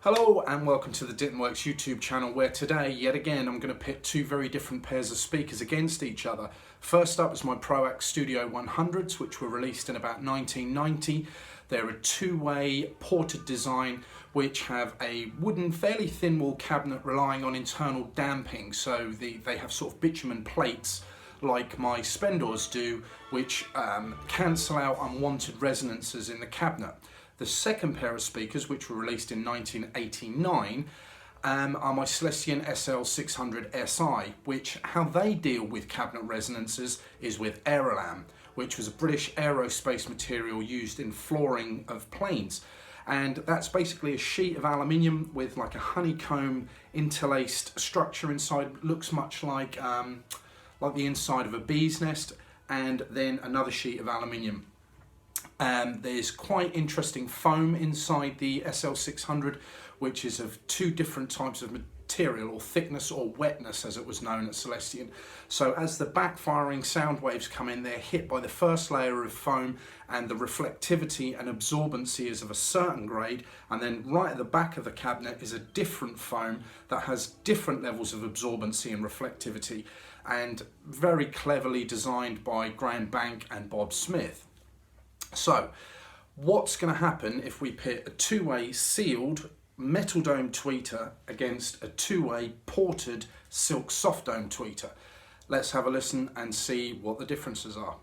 Hello and welcome to the Ditton Works YouTube channel, where today, yet again, I'm going to pit two very different pairs of speakers against each other. First up is my ProAc Studio 100s, which were released in about 1990. They're a two-way ported design which have a wooden, fairly thin wall cabinet relying on internal damping. So they have sort of bitumen plates like my Spendors do, which cancel out unwanted resonances in the cabinet. The second pair of speakers, which were released in 1989, are my Celestion SL600si, which how they deal with cabinet resonances is with Aerolam, which was a British aerospace material used in flooring of planes. And that's basically a sheet of aluminium with like a honeycomb interlaced structure inside. Looks much like the inside of a bee's nest, and then another sheet of aluminium. There's quite interesting foam inside the SL600, which is of two different types of material, or thickness or wetness as it was known at Celestion. So as the backfiring sound waves come in, they're hit by the first layer of foam, and the reflectivity and absorbency is of a certain grade, and then right at the back of the cabinet is a different foam that has different levels of absorbency and reflectivity, and very cleverly designed by Graham Bank and Bob Smith. So, what's going to happen if we pit a two-way sealed metal dome tweeter against a two-way ported silk soft dome tweeter? Let's have a listen and see what the differences are.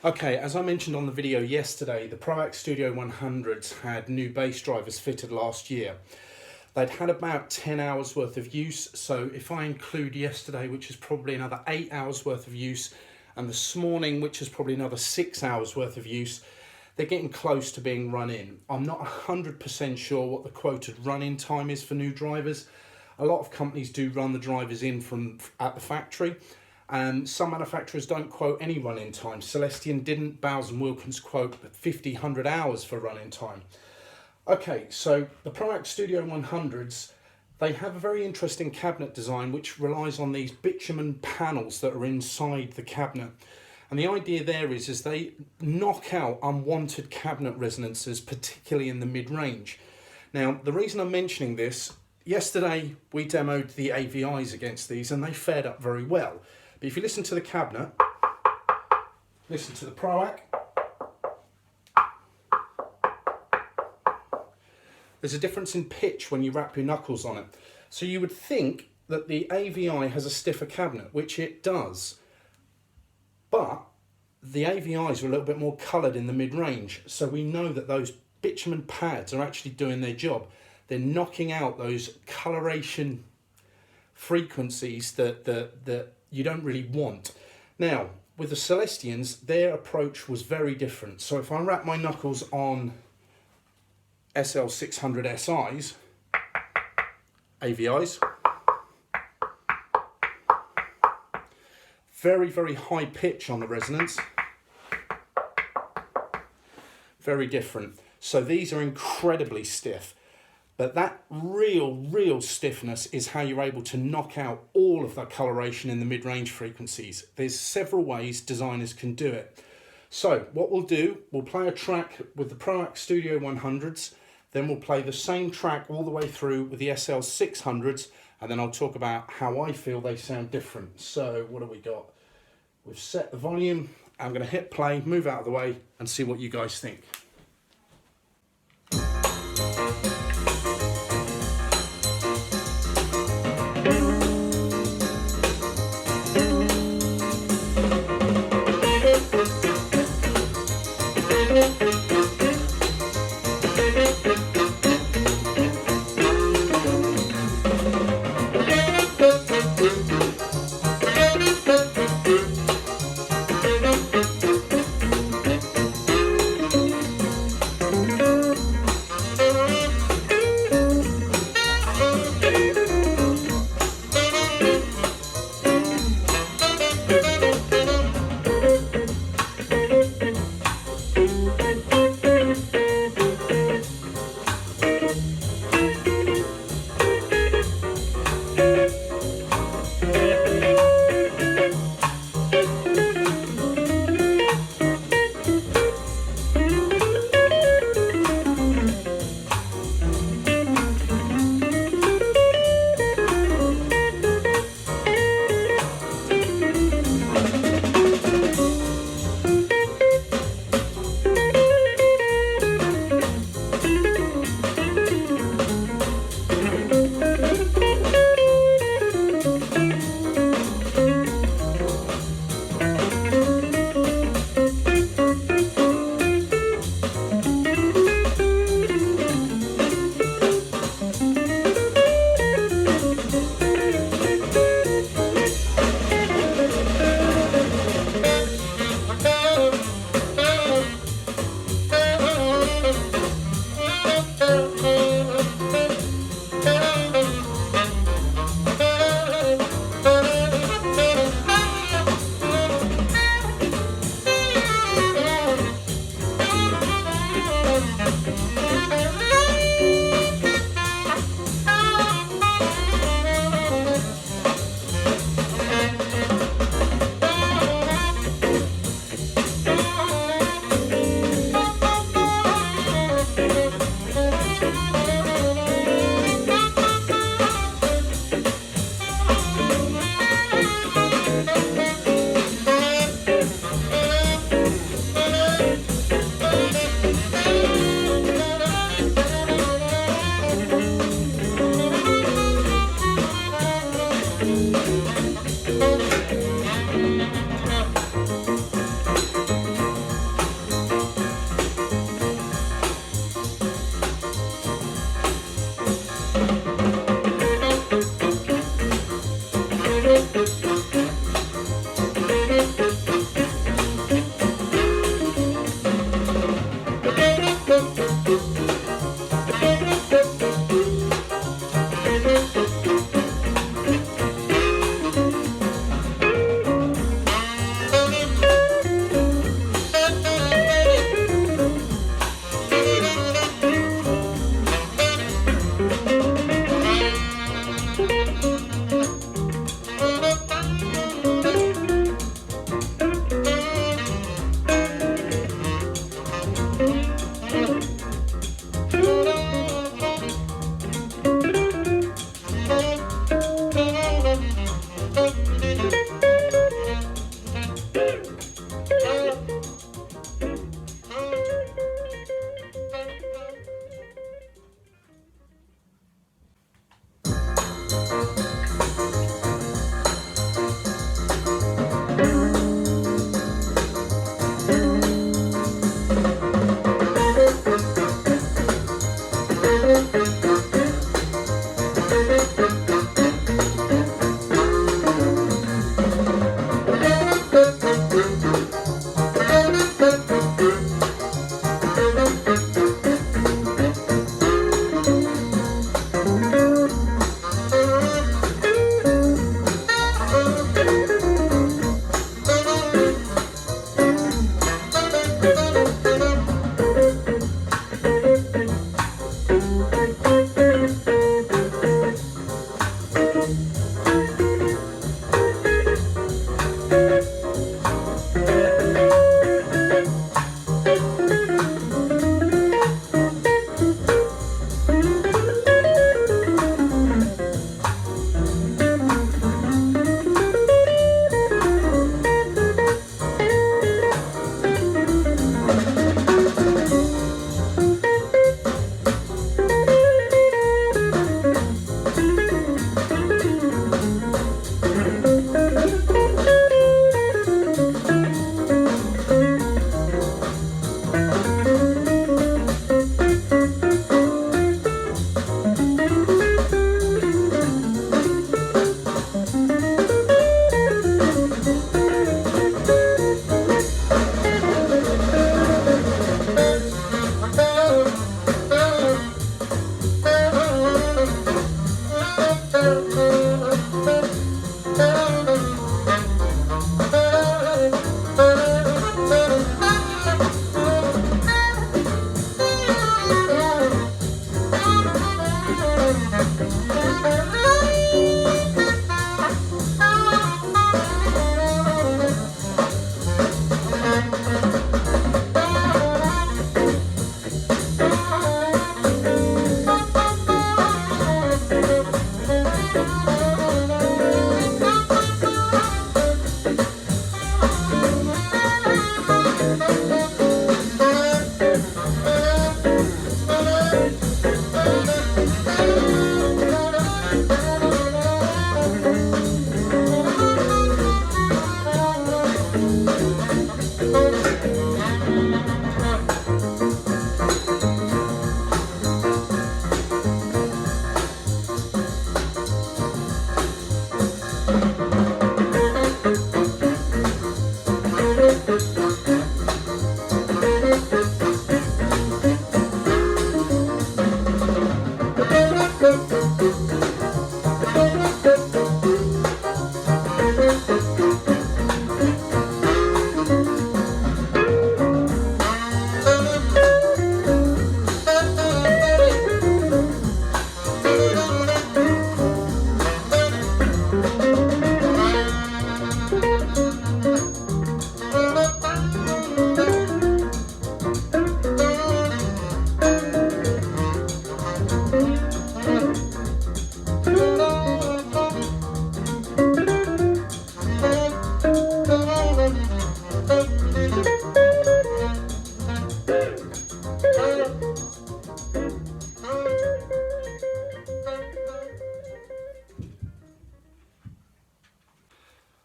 Okay, as I mentioned on the video yesterday, the ProAc Studio 100s had new bass drivers fitted last year. They'd had about 10 hours worth of use, so if I include yesterday, which is probably another 8 hours worth of use, and this morning, which is probably another 6 hours worth of use, they're getting close to being run in. I'm not 100% sure what the quoted run-in time is for new drivers. A lot of companies do run the drivers in from at the factory, and some manufacturers don't quote any run-in time. Celestion didn't, Bowers & Wilkins quote 50, 100 hours for run-in time. Okay, so the ProAc Studio 100s, they have a very interesting cabinet design which relies on these bitumen panels that are inside the cabinet. And the idea there is they knock out unwanted cabinet resonances, particularly in the mid-range. Now, the reason I'm mentioning this, yesterday we demoed the AVIs against these and they fared up very well. But if you listen to the cabinet, listen to the ProAc, there's a difference in pitch when you wrap your knuckles on it. So you would think that the AVI has a stiffer cabinet, which it does. But the AVIs are a little bit more coloured in the mid-range. So we know that those bitumen pads are actually doing their job. They're knocking out those coloration frequencies that you don't really want. Now, with the Celestions, their approach was very different. So if I wrap my knuckles on SL600si's, AVIs, very, very high pitch on the resonance, very different. So these are incredibly stiff, but that real stiffness is how you're able to knock out all of that coloration in the mid-range frequencies. There's several ways designers can do it. So what we'll do, we'll play a track with the ProAc Studio 100s, then we'll play the same track all the way through with the SL600s, and then I'll talk about how I feel they sound different. So what have we got? We've set the volume. I'm going to hit play, move out of the way, and see what you guys think.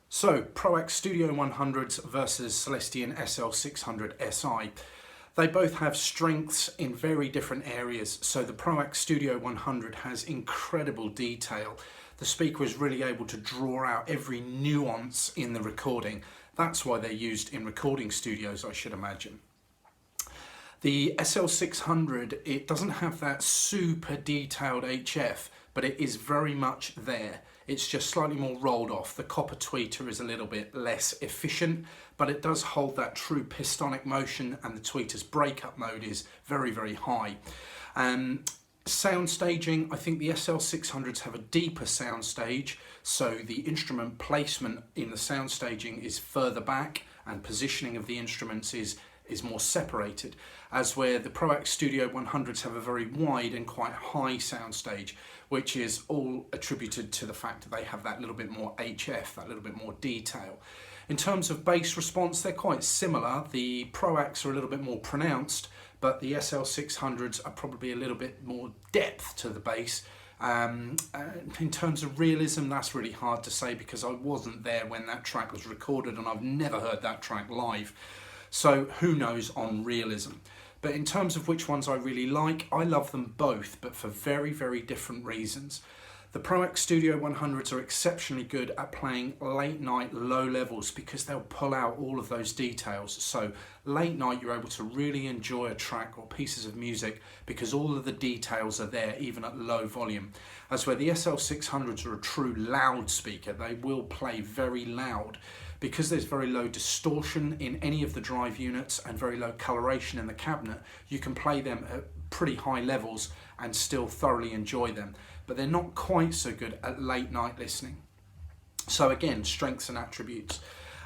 So, ProAc Studio 100s versus Celestion SL600si. They both have strengths in very different areas. So the ProAc Studio 100 has incredible detail. The speaker is really able to draw out every nuance in the recording. That's why they're used in recording studios, I should imagine. The SL600, it doesn't have that super detailed HF, but it is very much there. It's just slightly more rolled off. The copper tweeter is a little bit less efficient, but it does hold that true pistonic motion, and the tweeter's breakup mode is very, very high. Sound staging, I think the SL600s have a deeper sound stage, so the instrument placement in the sound staging is further back, and positioning of the instruments is more separated, as where the ProAc Studio 100s have a very wide and quite high sound stage, which is all attributed to the fact that they have that little bit more HF, that little bit more detail. In terms of bass response, they're quite similar. The ProAcs are a little bit more pronounced, but the SL600s are probably a little bit more depth to the bass. In terms of realism, that's really hard to say because I wasn't there when that track was recorded and I've never heard that track live. So who knows on realism. But in terms of which ones I really like, I love them both, but for very, very different reasons. The ProAc Studio 100s are exceptionally good at playing late night low levels because they'll pull out all of those details. So late night you're able to really enjoy a track or pieces of music because all of the details are there even at low volume. As where the SL600s are a true loudspeaker, they will play very loud. Because there's very low distortion in any of the drive units and very low coloration in the cabinet, you can play them at pretty high levels and still thoroughly enjoy them. But they're not quite so good at late night listening. So again, strengths and attributes.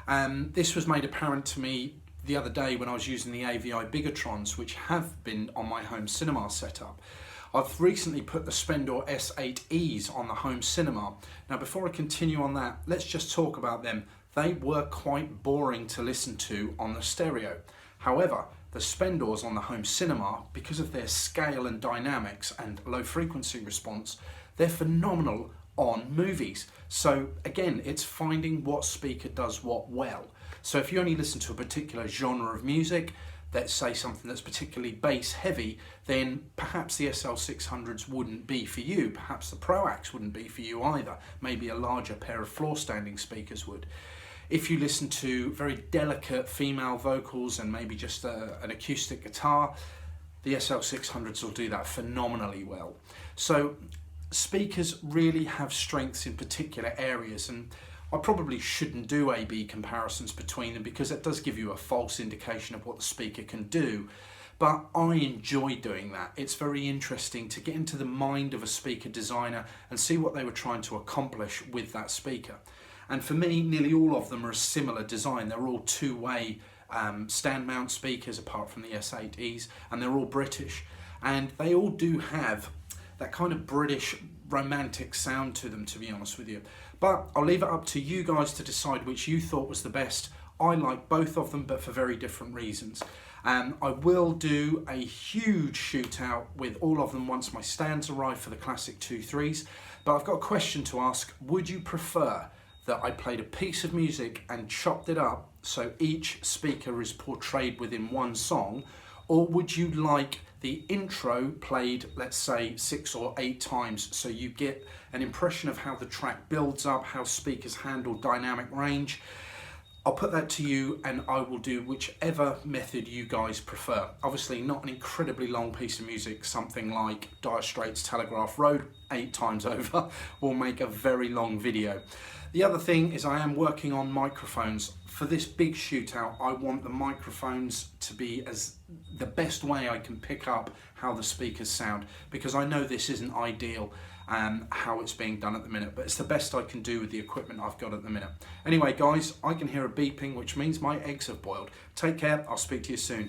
This was made apparent to me the other day when I was using the AVI Bigotrons, which have been on my home cinema setup. I've recently put the Spendor S8Es on the home cinema. Now before I continue on that, let's just talk about them. They were quite boring to listen to on the stereo. However, the Spendors on the home cinema, because of their scale and dynamics and low frequency response, they're phenomenal on movies. So again, it's finding what speaker does what well. So if you only listen to a particular genre of music, let's say something that's particularly bass heavy, then perhaps the SL600s wouldn't be for you. Perhaps the ProAcs wouldn't be for you either. Maybe a larger pair of floor standing speakers would. If you listen to very delicate female vocals and maybe just an acoustic guitar, the SL600s will do that phenomenally well. So speakers really have strengths in particular areas, and I probably shouldn't do A/B comparisons between them because that does give you a false indication of what the speaker can do. But I enjoy doing that. It's very interesting to get into the mind of a speaker designer and see what they were trying to accomplish with that speaker. And for me, nearly all of them are a similar design. They're all two-way stand mount speakers apart from the S8Es, and they're all British. And they all do have that kind of British romantic sound to them, to be honest with you. But I'll leave it up to you guys to decide which you thought was the best. I like both of them, but for very different reasons. I will do a huge shootout with all of them once my stands arrive for the classic 2.3s. But I've got a question to ask. Would you prefer that I played a piece of music and chopped it up so each speaker is portrayed within one song? Or would you like the intro played, let's say, 6 or 8 times, so you get an impression of how the track builds up, how speakers handle dynamic range? I'll put that to you, and I will do whichever method you guys prefer. Obviously not an incredibly long piece of music, something like Dire Straits' Telegraph Road 8 times over will make a very long video. The other thing is I am working on microphones. For this big shootout, I want the microphones to be as the best way I can pick up how the speakers sound, because I know this isn't ideal how it's being done at the minute, but it's the best I can do with the equipment I've got at the minute. Anyway guys, I can hear a beeping, which means my eggs have boiled. Take care, I'll speak to you soon.